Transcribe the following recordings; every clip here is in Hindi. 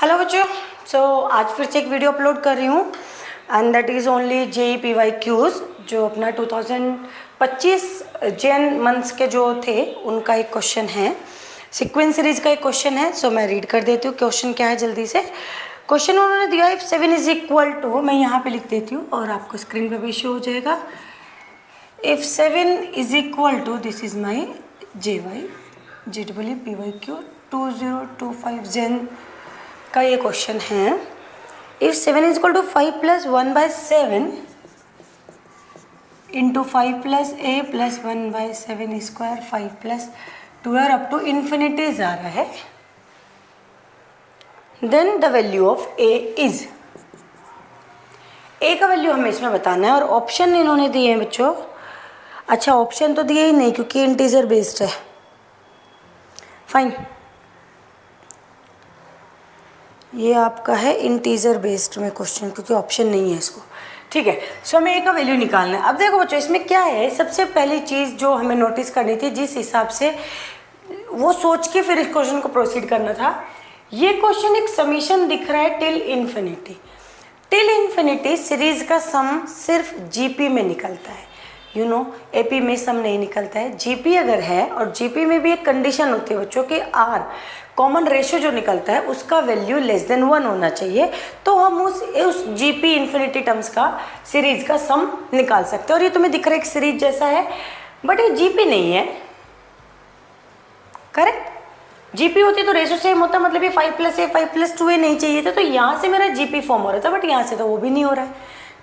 हेलो बच्चों, आज फिर से एक वीडियो अपलोड कर रही हूँ and that is only JEE जो अपना 2025 जैन मंथ्स के जो थे उनका एक क्वेश्चन है, सीक्वेंस सीरीज का एक क्वेश्चन है। सो मैं रीड कर देती हूँ क्वेश्चन क्या है जल्दी से। क्वेश्चन उन्होंने दिया इफ 7 इज इक्वल टू, मैं यहाँ पे लिख देती हूँ और आपको स्क्रीन पे भी शो हो जाएगा। If 7 is equal to, this is my JEEPYQ 2025 जैन का ये क्वेश्चन है। If 7 is equal to 5 plus 1/7 into 5 plus a plus 1/7 square 5 plus 2 up to infinity जा रहा है, then the value of a is, a का वैल्यू हमें इसमें बताना है और ऑप्शन इन्होंने दिए हैं बच्चों। अच्छा, ऑप्शन तो दिए ही नहीं क्योंकि इंटीजर बेस्ड है। फाइन, ये आपका है इंटीजर बेस्ड में क्वेश्चन क्योंकि ऑप्शन नहीं है इसको। ठीक है, सो हमें a का वैल्यू निकालना है। अब देखो बच्चों, इसमें क्या है, सबसे पहली चीज़ जो हमें नोटिस करनी थी, जिस हिसाब से वो सोच के फिर इस क्वेश्चन को प्रोसीड करना था। ये क्वेश्चन एक समीशन दिख रहा है till infinity. Till infinity series का सम सिर्फ जीपी में निकलता है, यू नो, एपी में सम नहीं निकलता है। जीपी अगर है, और जीपी में भी एक कंडीशन होती है बच्चों कि आर कॉमन रेशियो जो निकलता है उसका वैल्यू लेस देन 1 होना चाहिए, तो हम उस जीपी इन्फिनिटी टर्म्स का सीरीज का सम निकाल सकते हैं। और ये तुम्हें दिख रहा है एक सीरीज जैसा है, बट ये जीपी नहीं है। करेक्ट, जीपी होती तो रेशियो सेम होता, मतलब ये 5 प्लस a 5 प्लस 2a नहीं चाहिए था, तो यहाँ से मेरा जीपी फॉर्म हो रहा था, बट यहाँ से तो वो भी नहीं हो रहा है।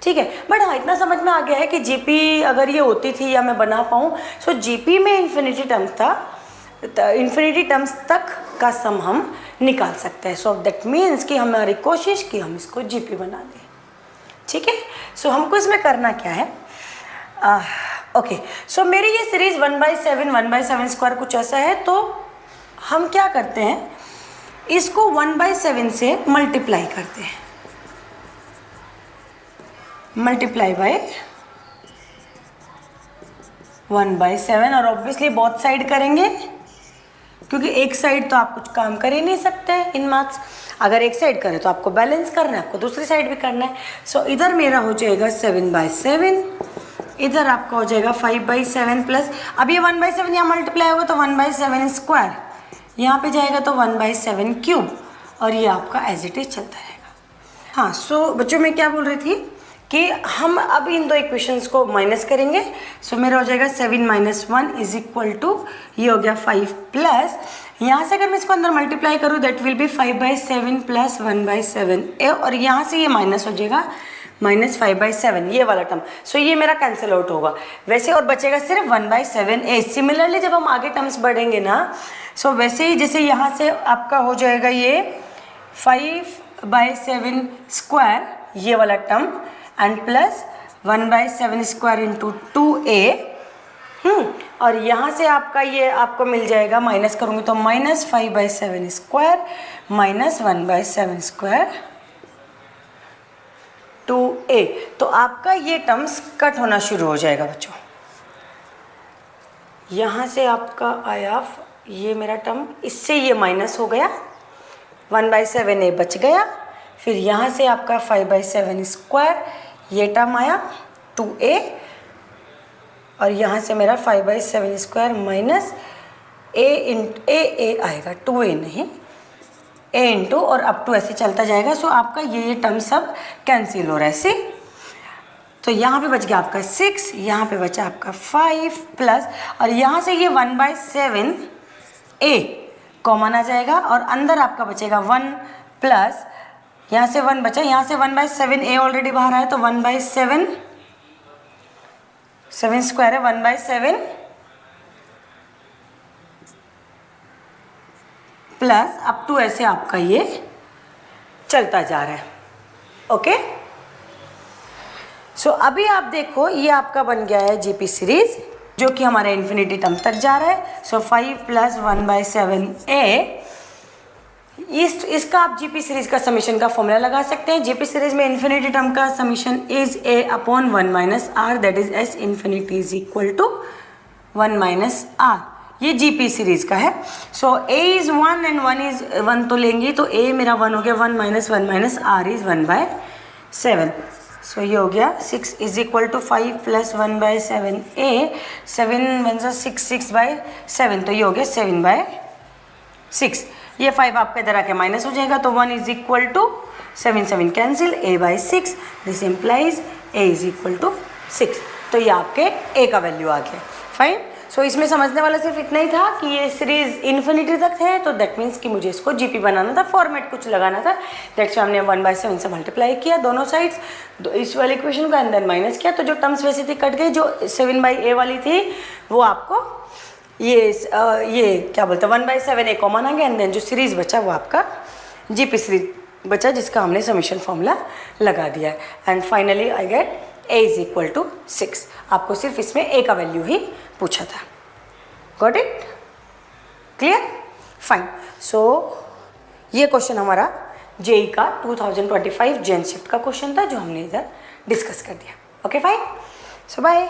ठीक है, बट हाँ इतना समझ में आ गया है कि जीपी अगर ये होती थी या मैं बना पाऊँ, सो जीपी में इन्फिनिटी टर्म्स था, इन्फिनिटी टर्म्स तक का सम हम निकाल सकते हैं। सो दैट मीन्स कि हमारी कोशिश कि हम इसको जीपी बना दें। ठीक है, सो हमको इसमें करना क्या है, ओके, सो मेरी ये सीरीज 1/7 स्क्वायर कुछ ऐसा है, तो हम क्या करते हैं, इसको 1/7 से मल्टीप्लाई करते हैं, मल्टीप्लाई बाय 1/7, और ऑब्वियसली बोथ साइड करेंगे क्योंकि एक साइड तो आप कुछ काम कर ही नहीं सकते इन मैथ्स। अगर एक साइड करें तो आपको बैलेंस करना है, आपको दूसरी साइड भी करना है। सो इधर मेरा हो जाएगा 7/7, इधर आपका हो जाएगा 5/7 प्लस, अब ये 1/7 यहाँ मल्टीप्लाई होगा तो 1/7 स्क्वायर, यहाँ पे जाएगा तो 1/7 क्यूब, और ये आपका एज इट इज चलता रहेगा। हाँ, सो बच्चों मैं क्या बोल रही थी कि हम अब इन दो इक्वेशंस को माइनस करेंगे। सो मेरा हो जाएगा 7 - 1 इज इक्वल टू, ये हो गया 5 प्लस, यहाँ से अगर मैं इसको अंदर मल्टीप्लाई करूँ दैट विल बी 5/7 प्लस 1/7 ए, और यहाँ से ये माइनस हो जाएगा -5/7 ये वाला टर्म। सो ये मेरा कैंसिल आउट होगा वैसे, और बचेगा सिर्फ 1/7 ए। सिमिलरली जब हम आगे टर्म्स बढ़ेंगे ना, सो वैसे ही जैसे यहाँ से आपका हो जाएगा ये 5/7 स्क्वायर ये वाला term and plus 1/7 square into 2a, और यहाँ से आपका ये आपको मिल जाएगा, माइनस करूँगी तो -5/7 स्क्वायर माइनस 1/7 स्क्वायर 2a, तो आपका ये टर्म्स कट होना शुरू हो जाएगा बच्चों। यहाँ से आपका आया ये मेरा टर्म, इससे ये माइनस हो गया, 1/7a बच गया, फिर यहाँ से आपका 5/7 स्क्वायर ये टर्म आया 2a, और यहाँ से मेरा 5/7 स्क्वायर माइनस a आएगा, 2a नहीं, a इंटू, और अप टू ऐसे चलता जाएगा। सो आपका ये टर्म सब कैंसिल हो रहा है ऐसे, तो यहाँ पे बच गया आपका 6, यहाँ पे बचा आपका 5 प्लस, और यहाँ से ये 1/7 a कॉमन आ जाएगा, और अंदर आपका बचेगा 1 प्लस, यहाँ से 1 बचा, यहाँ से 1/7 a ऑलरेडी बाहर आया, तो 1/7 7 स्क्वायर है 1/7 प्लस अप टू ऐसे आपका ये चलता जा रहा है। ओके, सो अभी आप देखो ये आपका बन गया है जीपी सीरीज जो कि हमारे इन्फिनिटी टर्म तक जा रहा है। सो 5 प्लस 1/7 a, इसका आप जीपी सीरीज का समीशन का फॉर्मूला लगा सकते हैं। जीपी सीरीज में इन्फिनिटी टर्म का summation is a/1 - r, that is s infinity is equal to 1 - r। ये जीपी सीरीज का है। So A is 1 and 1 is 1 तो लेंगे, तो ए मेरा 1 हो गया, 1 minus 1 minus R is 1/7। So ये हो गया 6 is equal to 5 plus 1/7 A, 7 1 6 6/7, तो ये हो गया 7/6। ये 5 आपका इधर आके माइनस हो जाएगा, तो 1 is equal to 7 7 cancel, a/6, this implies a is equal to 6। तो ये आपके a का वैल्यू आ गया। फाइन। सो इसमें समझने वाला सिर्फ इतना ही था कि ये सीरीज इन्फिनिटी तक है, तो दैट मीन्स कि मुझे इसको जीपी बनाना था, फॉर्मेट कुछ लगाना था। दैट्स हमने 1/7 से मल्टीप्लाई किया दोनों साइड्स, इस वाले इक्वेशन का, एंड देन माइनस किया, तो जो टर्म्स वैसे थी कट गई। जो 7/a वाली थी वो आपको ये क्या बोलते हैं 1/7 a कॉमन आ गया, एंड देन जो सीरीज बचा वो आपका जीपी सीरीज बचा, जिसका हमने समीशन फॉर्मूला लगा दिया है। And finally I get a is equal to 6। आपको सिर्फ इसमें a का वैल्यू ही पूछा था। Got it? क्लियर? फाइन। सो ये क्वेश्चन हमारा जेई का 2025 जेन शिफ्ट का क्वेश्चन था, जो हमने इधर डिस्कस कर दिया। Okay fine. So bye.